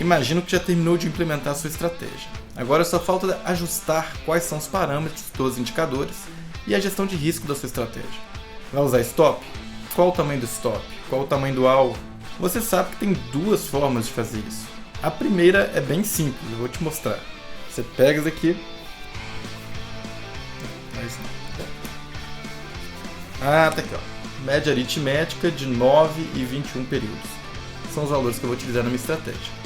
Imagino que já terminou de implementar a sua estratégia. Agora só falta ajustar quais são os parâmetros dos indicadores e a gestão de risco da sua estratégia. Vai usar stop? Qual o tamanho do stop? Qual o tamanho do alvo? Você sabe que tem duas formas de fazer isso. A primeira é bem simples, eu vou te mostrar. Você pega isso aqui. Tá aqui, ó. Média aritmética de 9 e 21 períodos. São os valores que eu vou utilizar na minha estratégia.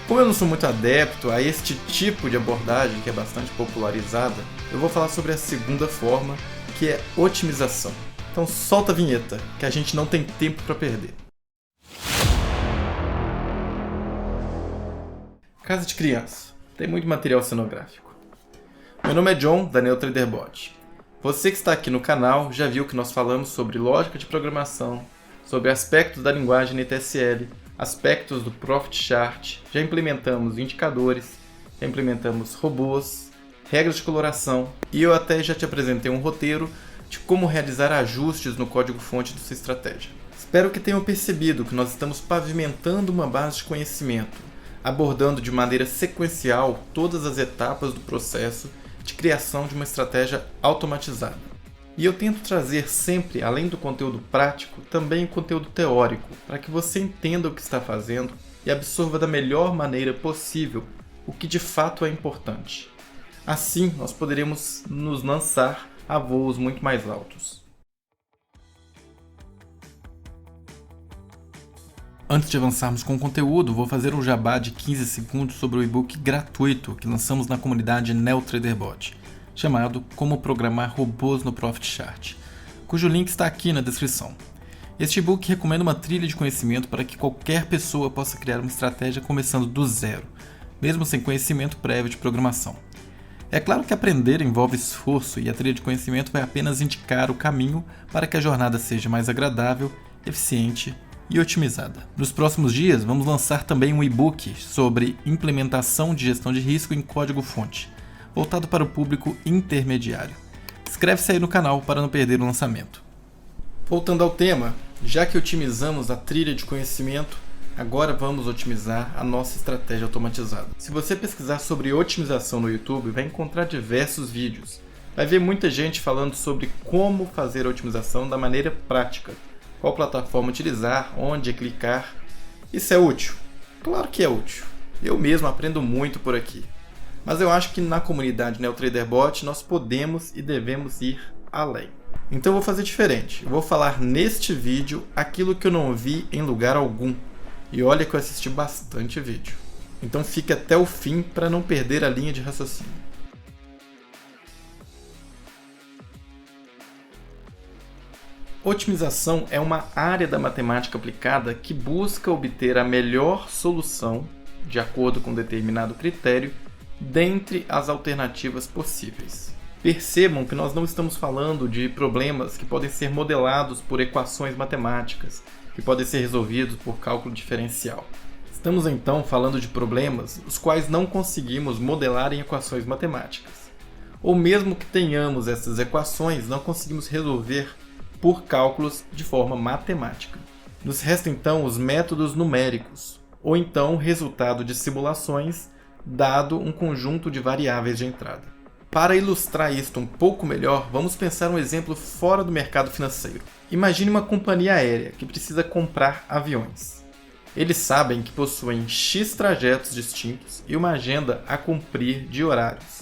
Como eu não sou muito adepto a este tipo de abordagem, que é bastante popularizada, eu vou falar sobre a segunda forma, que é otimização. Então solta a vinheta, que a gente não tem tempo para perder. Casa de criança. Tem muito material cenográfico. Meu nome é John, da NeoTraderBot. Você que está aqui no canal já viu que nós falamos sobre lógica de programação, sobre aspectos da linguagem NTSL, aspectos do Profit Chart, já implementamos indicadores, já implementamos robôs, regras de coloração e eu até já te apresentei um roteiro de como realizar ajustes no código-fonte da sua estratégia. Espero que tenham percebido que nós estamos pavimentando uma base de conhecimento, abordando de maneira sequencial todas as etapas do processo de criação de uma estratégia automatizada. E eu tento trazer sempre, além do conteúdo prático, também o conteúdo teórico, para que você entenda o que está fazendo e absorva da melhor maneira possível o que de fato é importante. Assim, nós poderemos nos lançar a voos muito mais altos. Antes de avançarmos com o conteúdo, vou fazer um jabá de 15 segundos sobre o e-book gratuito que lançamos na comunidade NeoTraderBot, chamado Como Programar Robôs no Profit Chart, cujo link está aqui na descrição. Este e-book recomenda uma trilha de conhecimento para que qualquer pessoa possa criar uma estratégia começando do zero, mesmo sem conhecimento prévio de programação. É claro que aprender envolve esforço e a trilha de conhecimento vai apenas indicar o caminho para que a jornada seja mais agradável, eficiente e otimizada. Nos próximos dias, vamos lançar também um e-book sobre implementação de gestão de risco em código-fonte, voltado para o público intermediário. Inscreve-se aí no canal para não perder o lançamento. Voltando ao tema, já que otimizamos a trilha de conhecimento, agora vamos otimizar a nossa estratégia automatizada. Se você pesquisar sobre otimização no YouTube, vai encontrar diversos vídeos. Vai ver muita gente falando sobre como fazer a otimização da maneira prática. Qual plataforma utilizar, onde clicar. Isso é útil? Claro que é útil. Eu mesmo aprendo muito por aqui. Mas eu acho que na comunidade NeoTraderBot nós podemos e devemos ir além. Então eu vou fazer diferente. Eu vou falar neste vídeo aquilo que eu não vi em lugar algum. E olha que eu assisti bastante vídeo. Então fique até o fim para não perder a linha de raciocínio. Otimização é uma área da matemática aplicada que busca obter a melhor solução, de acordo com determinado critério, dentre as alternativas possíveis. Percebam que nós não estamos falando de problemas que podem ser modelados por equações matemáticas, que podem ser resolvidos por cálculo diferencial. Estamos então falando de problemas os quais não conseguimos modelar em equações matemáticas. Ou mesmo que tenhamos essas equações, não conseguimos resolver por cálculos de forma matemática. Nos resta então os métodos numéricos, ou então o resultado de simulações, dado um conjunto de variáveis de entrada. Para ilustrar isto um pouco melhor, vamos pensar um exemplo fora do mercado financeiro. Imagine uma companhia aérea que precisa comprar aviões. Eles sabem que possuem X trajetos distintos e uma agenda a cumprir de horários.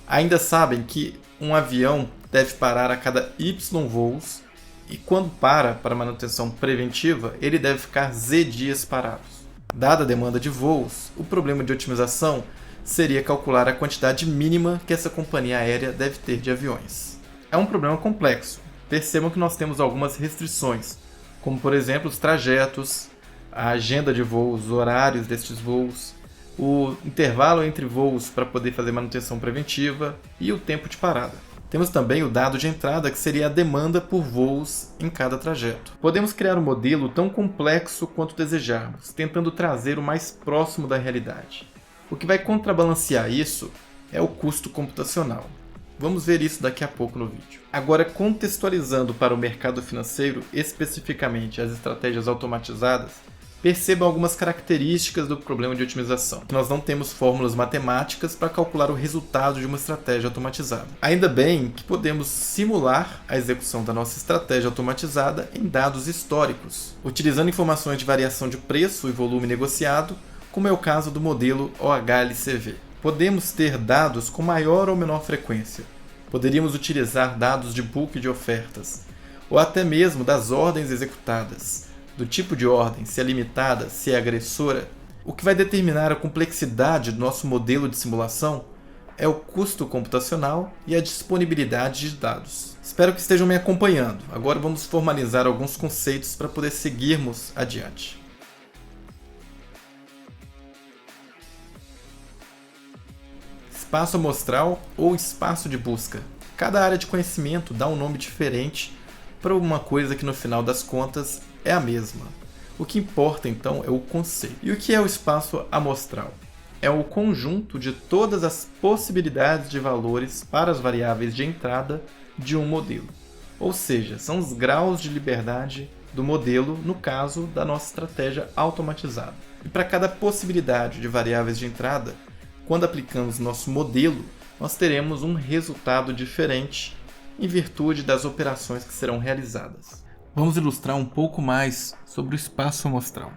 Ainda sabem que um avião deve parar a cada Y voos e quando para manutenção preventiva, ele deve ficar Z dias parados. Dada a demanda de voos, o problema de otimização seria calcular a quantidade mínima que essa companhia aérea deve ter de aviões. É um problema complexo. Percebam que nós temos algumas restrições, como por exemplo os trajetos, a agenda de voos, os horários destes voos, o intervalo entre voos para poder fazer manutenção preventiva e o tempo de parada. Temos também o dado de entrada, que seria a demanda por voos em cada trajeto. Podemos criar um modelo tão complexo quanto desejarmos, tentando trazer o mais próximo da realidade. O que vai contrabalancear isso é o custo computacional. Vamos ver isso daqui a pouco no vídeo. Agora, contextualizando para o mercado financeiro, especificamente as estratégias automatizadas, Percebam algumas características do problema de otimização. Nós não temos fórmulas matemáticas para calcular o resultado de uma estratégia automatizada. Ainda bem que podemos simular a execução da nossa estratégia automatizada em dados históricos, utilizando informações de variação de preço e volume negociado, como é o caso do modelo OHLCV. Podemos ter dados com maior ou menor frequência. Poderíamos utilizar dados de book de ofertas, ou até mesmo das ordens executadas, do tipo de ordem, se é limitada, se é agressora. O que vai determinar a complexidade do nosso modelo de simulação é o custo computacional e a disponibilidade de dados. Espero que estejam me acompanhando. Agora vamos formalizar alguns conceitos para poder seguirmos adiante. Espaço amostral ou espaço de busca. Cada área de conhecimento dá um nome diferente para uma coisa que no final das contas é a mesma. O que importa então é o conceito. E o que é o espaço amostral? É o conjunto de todas as possibilidades de valores para as variáveis de entrada de um modelo. Ou seja, são os graus de liberdade do modelo no caso da nossa estratégia automatizada. E para cada possibilidade de variáveis de entrada, quando aplicamos nosso modelo, nós teremos um resultado diferente em virtude das operações que serão realizadas. Vamos ilustrar um pouco mais sobre o espaço amostral.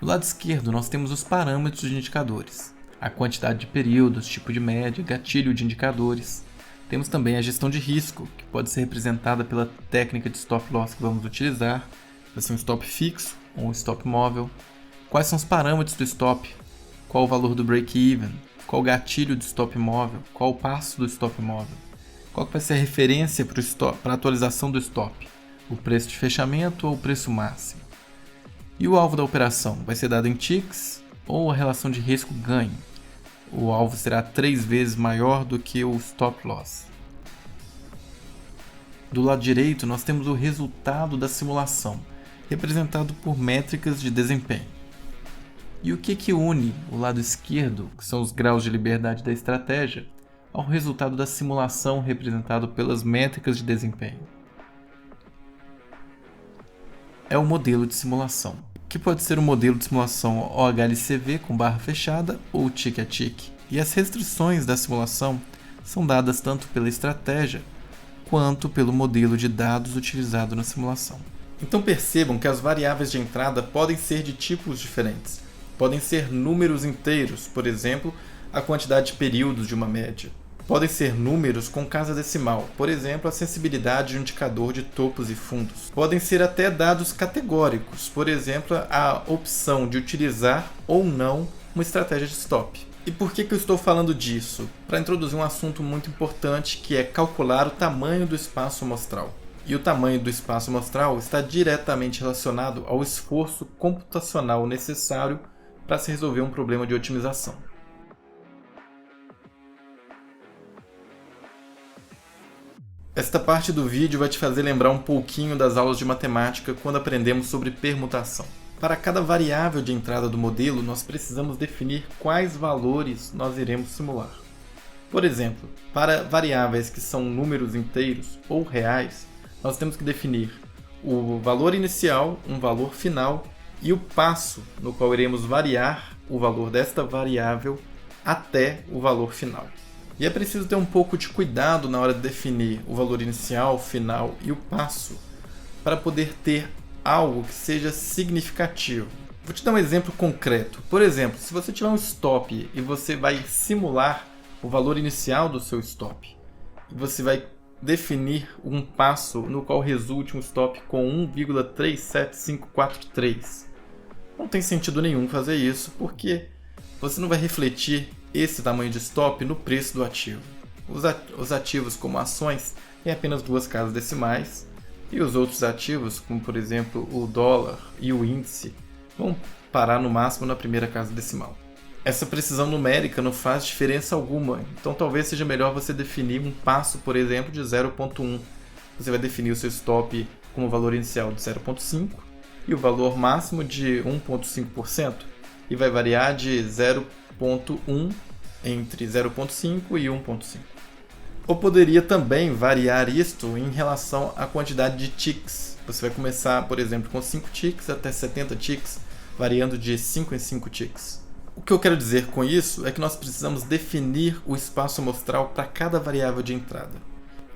Do lado esquerdo, nós temos os parâmetros de indicadores, a quantidade de períodos, tipo de média, gatilho de indicadores. Temos também a gestão de risco, que pode ser representada pela técnica de stop loss que vamos utilizar, vai ser um stop fixo ou um stop móvel. Quais são os parâmetros do stop? Qual o valor do break-even? Qual o gatilho do stop móvel? Qual o passo do stop móvel? Qual que vai ser a referência para a atualização do stop? O preço de fechamento ou o preço máximo? E o alvo da operação vai ser dado em ticks ou a relação de risco-ganho? O alvo será 3 vezes maior do que o stop loss. Do lado direito, nós temos o resultado da simulação, representado por métricas de desempenho. E o que une o lado esquerdo, que são os graus de liberdade da estratégia, ao resultado da simulação representado pelas métricas de desempenho? É o modelo de simulação, que pode ser um modelo de simulação OHLCV com barra fechada ou tick a tick. E as restrições da simulação são dadas tanto pela estratégia quanto pelo modelo de dados utilizado na simulação. Então percebam que as variáveis de entrada podem ser de tipos diferentes. Podem ser números inteiros, por exemplo, a quantidade de períodos de uma média. Podem ser números com casa decimal, por exemplo, a sensibilidade de um indicador de topos e fundos. Podem ser até dados categóricos, por exemplo, a opção de utilizar ou não uma estratégia de stop. E por que eu estou falando disso? Para introduzir um assunto muito importante, que é calcular o tamanho do espaço amostral. E o tamanho do espaço amostral está diretamente relacionado ao esforço computacional necessário para se resolver um problema de otimização. Esta parte do vídeo vai te fazer lembrar um pouquinho das aulas de matemática quando aprendemos sobre permutação. Para cada variável de entrada do modelo, nós precisamos definir quais valores nós iremos simular. Por exemplo, para variáveis que são números inteiros ou reais, nós temos que definir o valor inicial, um valor final e o passo no qual iremos variar o valor desta variável até o valor final. E é preciso ter um pouco de cuidado na hora de definir o valor inicial, final e o passo para poder ter algo que seja significativo. Vou te dar um exemplo concreto. Por exemplo, se você tiver um stop e você vai simular o valor inicial do seu stop, e você vai definir um passo no qual resulte um stop com 1,37543. Não tem sentido nenhum fazer isso, porque você não vai refletir esse tamanho de stop no preço do ativo. Os ativos como ações têm apenas 2 casas decimais, e os outros ativos, como por exemplo o dólar e o índice, vão parar no máximo na primeira casa decimal. Essa precisão numérica não faz diferença alguma, então talvez seja melhor você definir um passo, por exemplo, de 0,1. Você vai definir o seu stop com o valor inicial de 0,5 e o valor máximo de 1,5%, e vai variar de 0,1 entre 0,5 e 1,5. Ou poderia também variar isto em relação à quantidade de ticks. Você vai começar, por exemplo, com 5 ticks até 70 ticks, variando de 5 em 5 ticks. O que eu quero dizer com isso é que nós precisamos definir o espaço amostral para cada variável de entrada.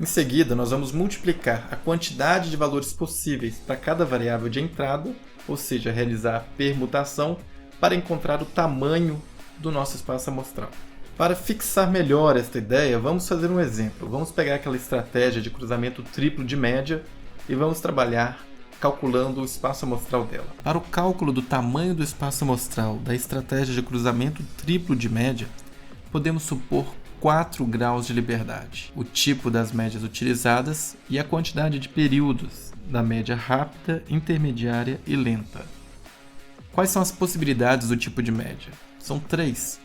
Em seguida, nós vamos multiplicar a quantidade de valores possíveis para cada variável de entrada, ou seja, realizar a permutação, para encontrar o tamanho do nosso espaço amostral. Para fixar melhor esta ideia, vamos fazer um exemplo. Vamos pegar aquela estratégia de cruzamento triplo de média e vamos trabalhar calculando o espaço amostral dela. Para o cálculo do tamanho do espaço amostral da estratégia de cruzamento triplo de média, podemos supor 4 graus de liberdade, o tipo das médias utilizadas e a quantidade de períodos da média rápida, intermediária e lenta. Quais são as possibilidades do tipo de média? São 3.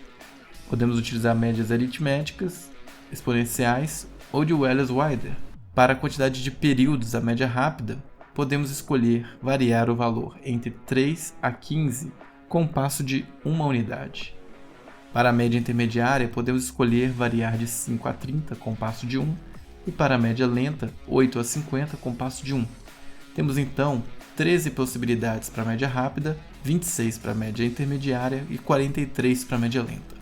Podemos utilizar médias aritméticas, exponenciais ou de Wallace-Wilder. Para a quantidade de períodos da média rápida, podemos escolher variar o valor entre 3 a 15 com um passo de 1 unidade. Para a média intermediária, podemos escolher variar de 5 a 30 com passo de 1 e para a média lenta, 8 a 50 com passo de 1. Temos então 13 possibilidades para a média rápida, 26 para a média intermediária e 43 para a média lenta.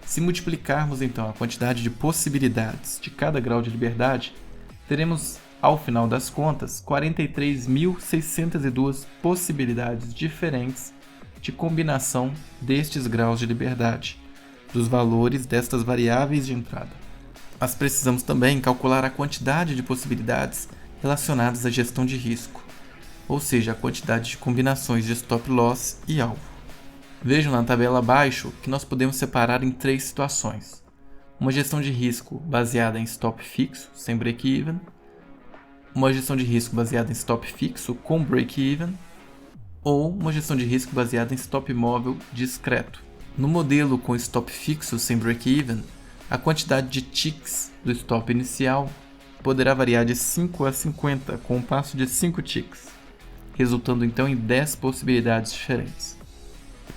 Se multiplicarmos então a quantidade de possibilidades de cada grau de liberdade, teremos, ao final das contas, 43.602 possibilidades diferentes de combinação destes graus de liberdade, dos valores destas variáveis de entrada. Mas precisamos também calcular a quantidade de possibilidades relacionadas à gestão de risco, ou seja, a quantidade de combinações de stop loss e alvo. Vejam na tabela abaixo que nós podemos separar em 3 situações. Uma gestão de risco baseada em stop fixo, sem break-even, uma gestão de risco baseada em stop fixo com break-even, ou uma gestão de risco baseada em stop móvel discreto. No modelo com stop fixo sem break-even, a quantidade de ticks do stop inicial poderá variar de 5 a 50 com um passo de 5 ticks, resultando então em 10 possibilidades diferentes.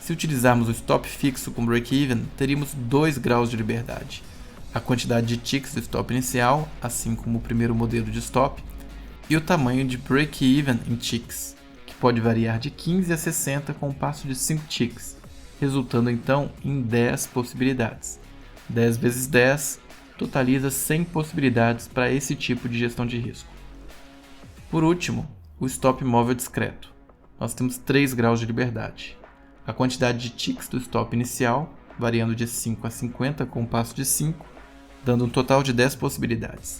Se utilizarmos o stop fixo com break-even, teríamos 2 graus de liberdade. A quantidade de ticks do stop inicial, assim como o primeiro modelo de stop, e o tamanho de break-even em ticks, que pode variar de 15 a 60 com um passo de 5 ticks, resultando então em 10 possibilidades. 10 vezes 10 totaliza 100 possibilidades para esse tipo de gestão de risco. Por último, o stop móvel discreto. Nós temos 3 graus de liberdade. A quantidade de ticks do stop inicial, variando de 5 a 50 com um passo de 5, dando um total de 10 possibilidades.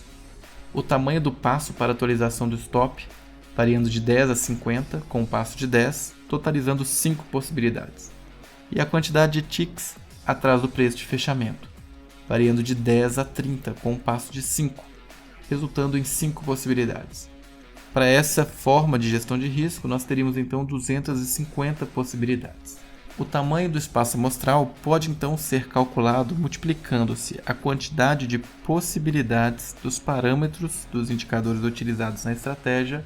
O tamanho do passo para atualização do stop, variando de 10 a 50 com um passo de 10, totalizando 5 possibilidades. E a quantidade de ticks atrás do preço de fechamento, variando de 10 a 30 com um passo de 5, resultando em 5 possibilidades. Para essa forma de gestão de risco, nós teríamos então 250 possibilidades. O tamanho do espaço amostral pode então ser calculado multiplicando-se a quantidade de possibilidades dos parâmetros dos indicadores utilizados na estratégia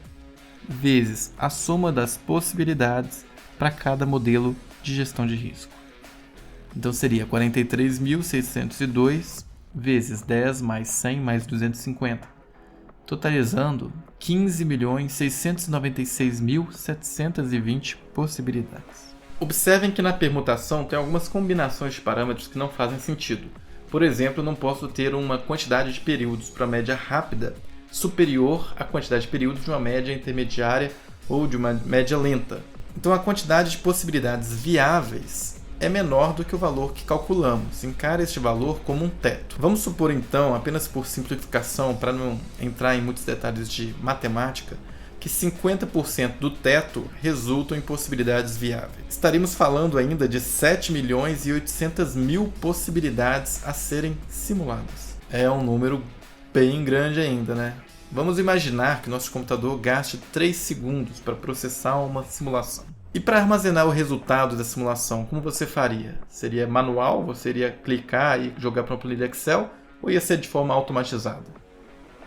vezes a soma das possibilidades para cada modelo de gestão de risco. Então seria 43.602 vezes 10 mais 100 mais 250, totalizando 15.696.720 possibilidades. Observem que na permutação tem algumas combinações de parâmetros que não fazem sentido. Por exemplo, eu não posso ter uma quantidade de períodos para a média rápida superior à quantidade de períodos de uma média intermediária ou de uma média lenta. Então a quantidade de possibilidades viáveis é menor do que o valor que calculamos. Encare este valor como um teto. Vamos supor então, apenas por simplificação, para não entrar em muitos detalhes de matemática, que 50% do teto resultam em possibilidades viáveis. Estaríamos falando ainda de 7.800.000 possibilidades a serem simuladas. É um número bem grande ainda, né? Vamos imaginar que nosso computador gaste 3 segundos para processar uma simulação. E para armazenar o resultado da simulação, como você faria? Seria manual? Você iria clicar e jogar para uma planilha Excel? Ou ia ser de forma automatizada?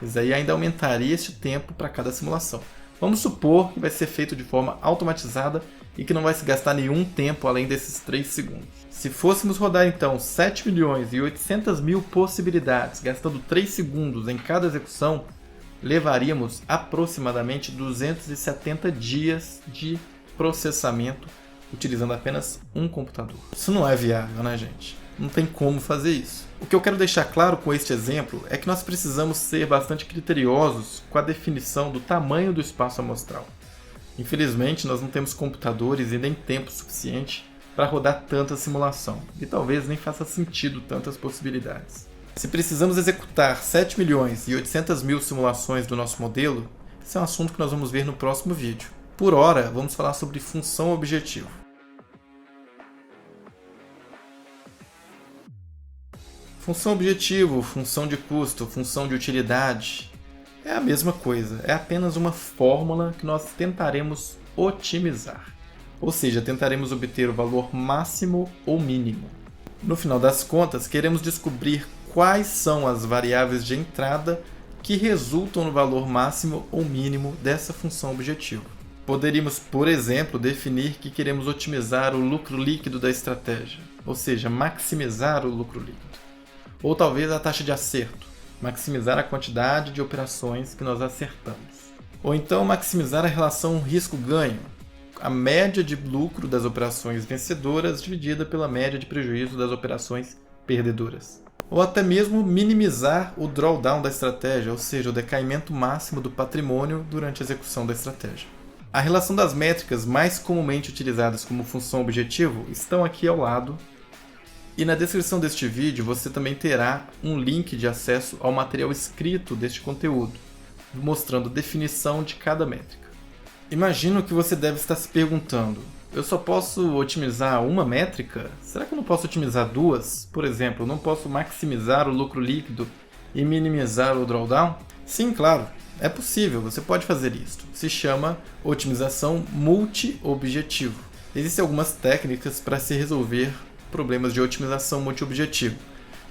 Isso aí ainda aumentaria este tempo para cada simulação. Vamos supor que vai ser feito de forma automatizada e que não vai se gastar nenhum tempo além desses 3 segundos. Se fôssemos rodar então 7.800.000 possibilidades, gastando 3 segundos em cada execução, levaríamos aproximadamente 270 dias de processamento utilizando apenas um computador. Isso não é viável, né, gente? Não tem como fazer isso. O que eu quero deixar claro com este exemplo é que nós precisamos ser bastante criteriosos com a definição do tamanho do espaço amostral. Infelizmente, nós não temos computadores e nem tempo suficiente para rodar tanta simulação, e talvez nem faça sentido tantas possibilidades. Se precisamos executar 7.800.000 simulações do nosso modelo, esse é um assunto que nós vamos ver no próximo vídeo. Por hora, vamos falar sobre função objetivo. Função objetivo, função de custo, função de utilidade é a mesma coisa, é apenas uma fórmula que nós tentaremos otimizar. Ou seja, tentaremos obter o valor máximo ou mínimo. No final das contas, queremos descobrir quais são as variáveis de entrada que resultam no valor máximo ou mínimo dessa função objetivo. Poderíamos, por exemplo, definir que queremos otimizar o lucro líquido da estratégia, ou seja, maximizar o lucro líquido. Ou talvez a taxa de acerto, maximizar a quantidade de operações que nós acertamos. Ou então maximizar a relação risco-ganho, a média de lucro das operações vencedoras dividida pela média de prejuízo das operações perdedoras. Ou até mesmo minimizar o drawdown da estratégia, ou seja, o decaimento máximo do patrimônio durante a execução da estratégia. A relação das métricas mais comumente utilizadas como função objetivo estão aqui ao lado. E na descrição deste vídeo você também terá um link de acesso ao material escrito deste conteúdo, mostrando a definição de cada métrica. Imagino que você deve estar se perguntando, eu só posso otimizar uma métrica? Será que eu não posso otimizar duas? Por exemplo, eu não posso maximizar o lucro líquido e minimizar o drawdown? Sim, claro, é possível, você pode fazer isso. Se chama otimização multi-objetivo. Existem algumas técnicas para se resolver problemas de otimização multi-objetivo.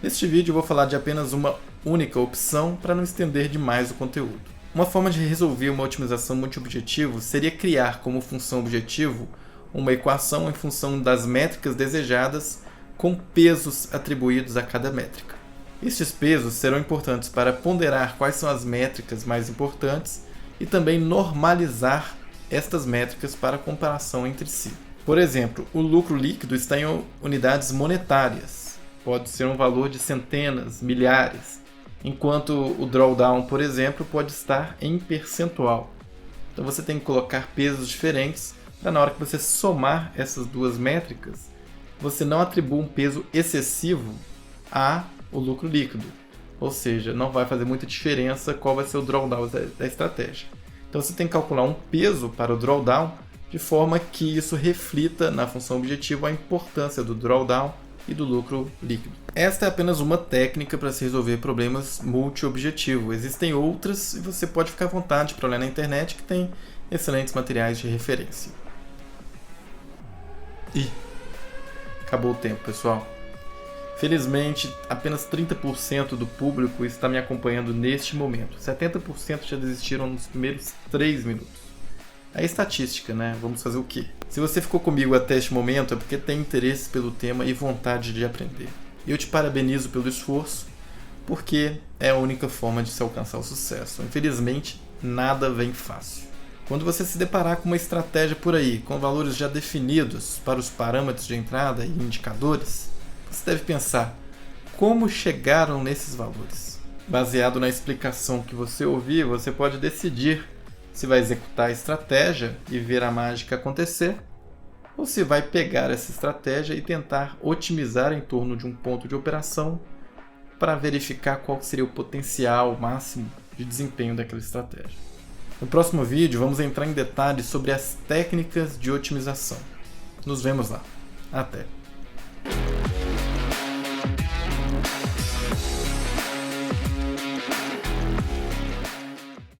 Neste vídeo eu vou falar de apenas uma única opção para não estender demais o conteúdo. Uma forma de resolver uma otimização multi-objetivo seria criar como função objetivo uma equação em função das métricas desejadas com pesos atribuídos a cada métrica. Estes pesos serão importantes para ponderar quais são as métricas mais importantes e também normalizar estas métricas para comparação entre si. Por exemplo, o lucro líquido está em unidades monetárias, pode ser um valor de centenas, milhares, enquanto o drawdown, por exemplo, pode estar em percentual. Então você tem que colocar pesos diferentes para na hora que você somar essas duas métricas, você não atribua um peso excessivo ao lucro líquido. Ou seja, não vai fazer muita diferença qual vai ser o drawdown da estratégia. Então você tem que calcular um peso para o drawdown de forma que isso reflita na função objetivo a importância do drawdown e do lucro líquido. Esta é apenas uma técnica para se resolver problemas multi-objetivo. Existem outras e você pode ficar à vontade para olhar na internet que tem excelentes materiais de referência. E acabou o tempo, pessoal. Felizmente, apenas 30% do público está me acompanhando neste momento. 70% já desistiram nos primeiros 3 minutos. É estatística, né? Vamos fazer o quê? Se você ficou comigo até este momento é porque tem interesse pelo tema e vontade de aprender. Eu te parabenizo pelo esforço, porque é a única forma de se alcançar o sucesso. Infelizmente, nada vem fácil. Quando você se deparar com uma estratégia por aí, com valores já definidos para os parâmetros de entrada e indicadores, você deve pensar, como chegaram nesses valores? Baseado na explicação que você ouvir, você pode decidir se vai executar a estratégia e ver a mágica acontecer, ou se vai pegar essa estratégia e tentar otimizar em torno de um ponto de operação para verificar qual seria o potencial máximo de desempenho daquela estratégia. No próximo vídeo, vamos entrar em detalhes sobre as técnicas de otimização. Nos vemos lá. Até!